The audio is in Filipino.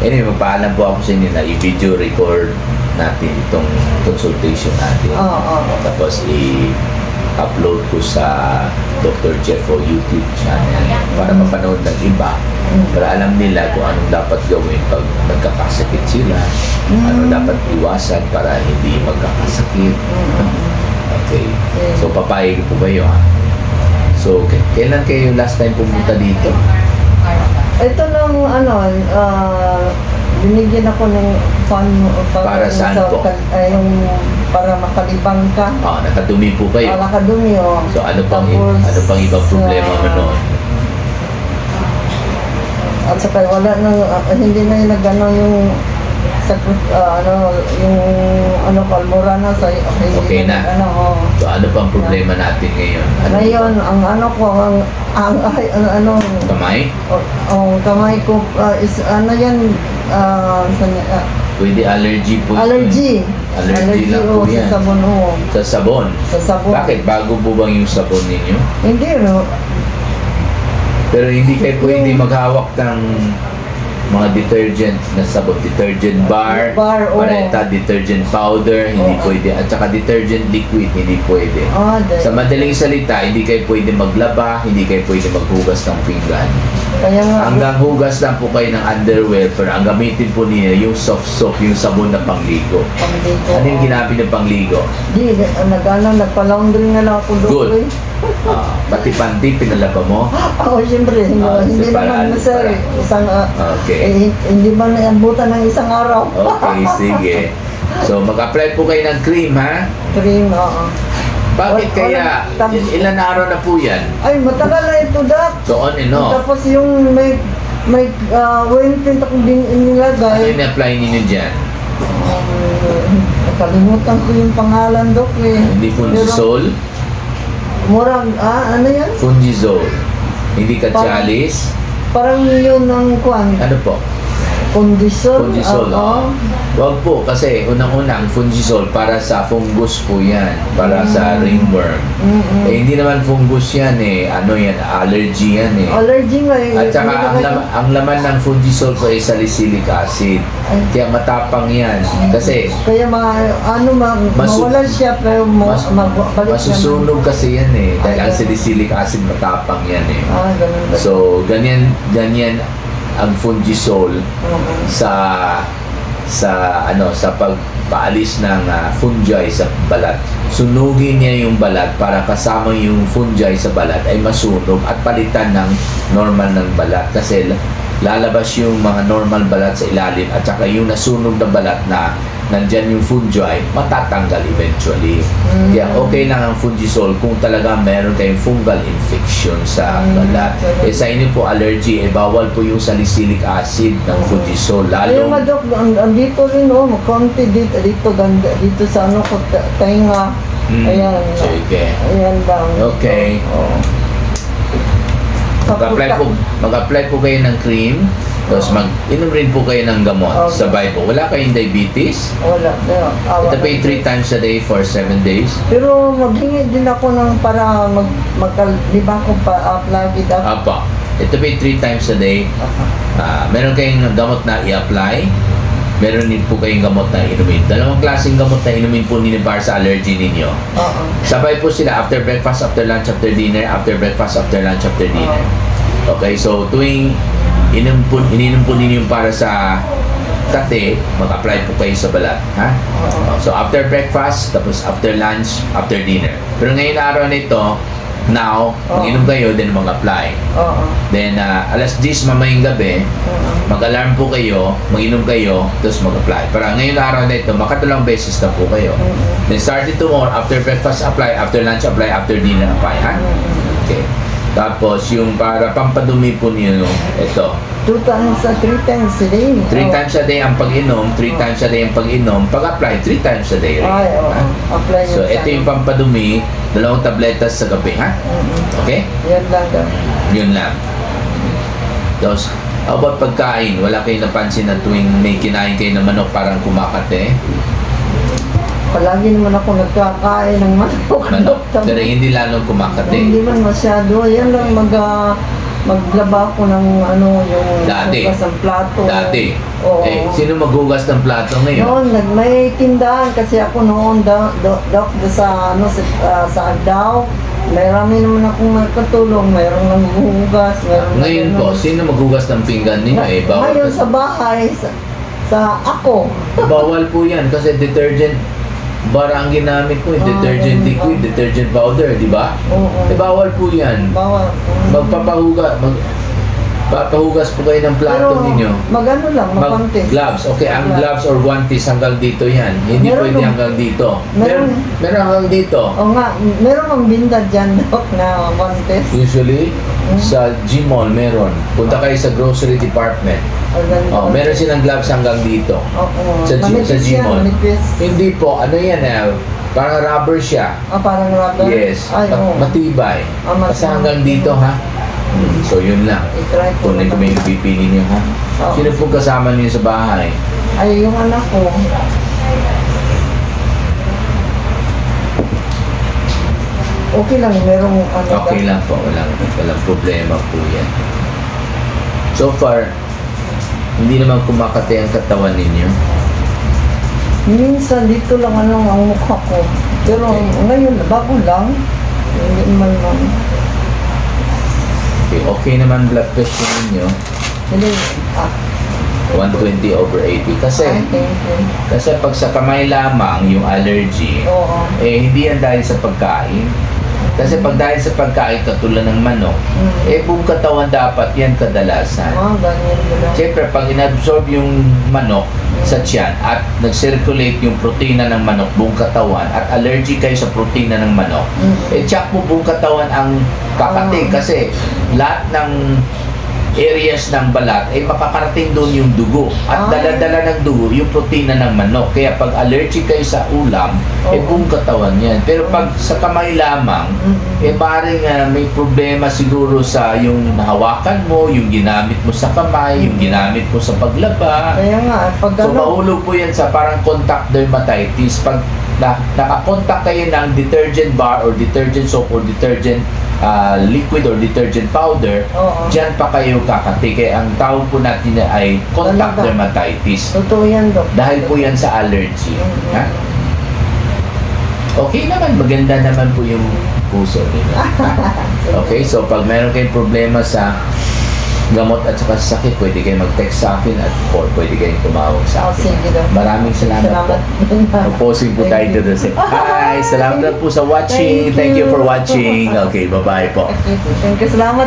Anyway, magpaalam po ako sa inyo na i-video record natin itong consultation natin. Tapos i-upload ko sa Dr. Jeffo YouTube channel para mapanood ng iba. Para alam nila kung anong dapat gawin pag nagkakasakit sila. Ano dapat iwasan para hindi magkakasakit. Okay. So, papayag po kayo, ha? So, kailan kayo last time pumunta dito? Ito lang, binigyan ako ng fund Para saan po? Yung para makalibang ka. Nakadumi po kayo. Nakadumi, oh. So, ano pang ibang problema mo noon? At saka wala nang, hindi na yung nagano yung kalmura na sa Okay na. So, ano pang problema natin ngayon? Ngayon, ang Kamay? kamay ko is Pwede allergy po. Allergy Allergy lang po yan. sa sabon. Sa sabon? Sa sabon. Bakit? Bago po bang yung sabon ninyo? Hindi, no? Pero hindi kayo pwede maghawak ng mga detergent na sabon, detergent bar, paleta, detergent powder, hindi pwede, at saka detergent liquid, hindi pwede. Sa madaling salita, hindi kayo pwede maglaba, hindi kayo pwede maghugas ng pinggan. Hanggang hugas lang po kayo ng underwear, pero ang gamitin po niya yung soft soap, yung sabon na pangligo. Ano yung ginamit ng pangligo? Di, nagpa-laundry na lang ako doon. Good. Pati panty, pinalaba mo? Ako, siyempre, hindi naman na sir, Okay. hindi ba naabutan ng isang araw? Okay, sige. So, mag-apply po kayo ng cream, ha? Cream, oo. Bakit kaya? Ilan araw na po yan? Ay, matagal na ito, Doc. So, on and off. Tapos yung may ointment akong Ano nilagay. yung apply ninyo dyan? Nakalimutan ko yung pangalan, Doc, eh. Hindi Fungisol? Murang, ano yan? Fungisol. Hindi Katsalis? Parang yun ang kwan. Ano po? Fundisol. Fungisol, Wag po, kasi unang-unang Fungisol para sa fungus po yan. Para sa ringworm. Eh, hindi naman fungus yan eh. Ano yan? Allergy yan eh. Allergy nga eh. At saka ang laman ng Fungisol po ay salicylic acid. Kaya matapang yan. Kasi kaya mawala siya pero balik masusunog kasi yan eh. Dahil ang salicylic acid matapang yan eh. Ganun ba? So, ganyan ang Fungisol sa pagpaalis ng fungi sa balat. Sunugin niya yung balat para kasama yung fungi sa balat ay masunog at palitan ng normal ng balat kasi lalabas yung mga normal balat sa ilalim at saka yung nasunog na balat na nandyan yung fungi matatanggal eventually. Kaya okay lang ang Fungisol kung talaga meron kayong fungal infection sa balat. Eh sa inyo po allergy, bawal po yung salicylic acid ng Fungisol. Ayun nga, Dok, dito rin, konti dito ganda, dito sa ko, tainga. Ayan. Sige. Ayan lang. Okay. Mag-apply po kayo ng cream. Tapos mag-inom rin po kayo ng gamot. Sabay po. Wala kayong diabetes? Wala. Ito pa yung 3 times a day for 7 days. Pero maghingi din ako ng para magkalibang ko pa lagi daw. Apa. Ito pa yung 3 times a day. Meron kayong gamot na i-apply. Meron din po kayong gamot na inumin. Dalawang klaseng gamot na inumin po ninyo para sa allergy ninyo. Sabay po sila after breakfast, after lunch, after dinner, after breakfast, after lunch, after dinner. Okay, so tuwing ininom po ninyo para sa kate, mag-apply po kayo sa balat. Ha? So after breakfast, tapos after lunch, after dinner. Pero ngayon araw nito, now, mag-inom kayo, then mag-apply. Then, alas 10 mamayang gabi, mag-alarm po kayo, mag-inom kayo, tapos mag-apply. Para ngayon araw na ito, makatalang beses na po kayo. Then, starting tomorrow, after breakfast, apply, after lunch, apply, after dinner, apply. Ha? Okay. Tapos, yung para pampadumi po niyo, ito. 3 times a day. 3 times a day ang pag-inom, 3 times a day ang pag-inom, pag-apply, 3 times a day rin. Apply So, ito yung pampadumi, 2 tabletas sa gabi, ha? Okay? Yan lang. Yun lang. Tapos, how about pagkain? Wala kayong napansin na tuwing may kinain kayo ng manok parang kumakate? Palagi naman ako nagkakain ng manok. Manok? Pero hindi lalong kumakate. Hindi man masyado. Yan lang maglaba ko ng yung Dati. hugas ng plato. Dati. Oo. Eh, sino maghugas ng plato ngayon? Noon, may tindahan kasi ako noon sa Agdao. Marami naman akong makatulong, mayroong nanghuhugas, mayroong Ngayon po, sino maghugas ng pinggan ninyo? Eh, bawal Ngayon kasi. sa bahay, sa ako. Bawal po yan kasi detergent bara ang ginamit ko, detergent ganun liquid, ba? detergent powder, di ba? Oo. Eh, bawal po yan. Bawal. Papahugas po kayo ng plato Pero ninyo. magano lang, magkontes. Gloves. Okay, ang gloves or guantes hanggang dito yan. Hindi Meron pwede nung- hanggang dito. meron- Meron hanggang dito. O nga, meron ang binda dyan, Dok, na kontes. Usually, sa Gmall meron. Punta kayo sa grocery department. Oh, meron silang gloves hanggang dito. Oo. Sa Manipis yan, Gmall. manipis. Hindi po, ano yan parang rubber siya. Parang rubber. Yes, Ay, oo. matibay. Matibay. Basta hanggang dito ha. So yun lang. I-try ko Kunin ko naman. may pipili niyo ha. Oo. Sino po kasama niyo sa bahay? Ay, yung anak ko. Okay lang, merong Okay lang po, walang problema po yan. So far, hindi naman kumakati ang katawan ninyo. Minsan dito lang ang mukha ko. Pero Okay. ngayon, bago lang. Hindi man lang. Okay naman blood pressure ninyo, Hindi, 120/80. Kasi I think, pag sa kamay lamang yung allergy, oo. hindi yan dahil sa pagkain. Kasi pag dahil sa pagkain katulad ng manok, buong katawan dapat yan kadalasan. Ganyan mo lang. Siyempre, pag inabsorb yung manok sa tiyan at nag-circulate yung protina ng manok buong katawan at allergy kayo sa protina ng manok, tsak mo buong katawan ang kakati kasi lahat ng areas ng balat makakarating doon yung dugo at dala-dala ng dugo yung protina ng manok. Kaya pag allergic kayo sa ulam, buong katawan yan. Pero pag sa kamay lamang, maaaring may problema siguro sa yung nahawakan mo, yung ginamit mo sa kamay, yung ginamit mo sa paglaba. Kaya nga, pag So mahulog po yan sa parang contact dermatitis. Pag nakakontak kayo ng detergent bar or detergent soap or detergent liquid or detergent powder, Oo. dyan pa kayo kakati. Kaya ang tawag po natin ay contact Talaga? dermatitis. Totoo yan, Dok. Dahil po yan sa allergy. Ha? Okay naman, maganda naman po yung puso ninyo. Okay, so pag meron kayong problema sa gamot at saka sa sakit, pwede kayo mag-text sa akin or pwede kayong tumawag sa akin. Sige, Dok. Maraming salamat po. Mag-posing po tayo Thank you. doon. Hi! Salamat po sa watching. Thank you for watching. Okay, bye-bye po. Thank you. Salamat.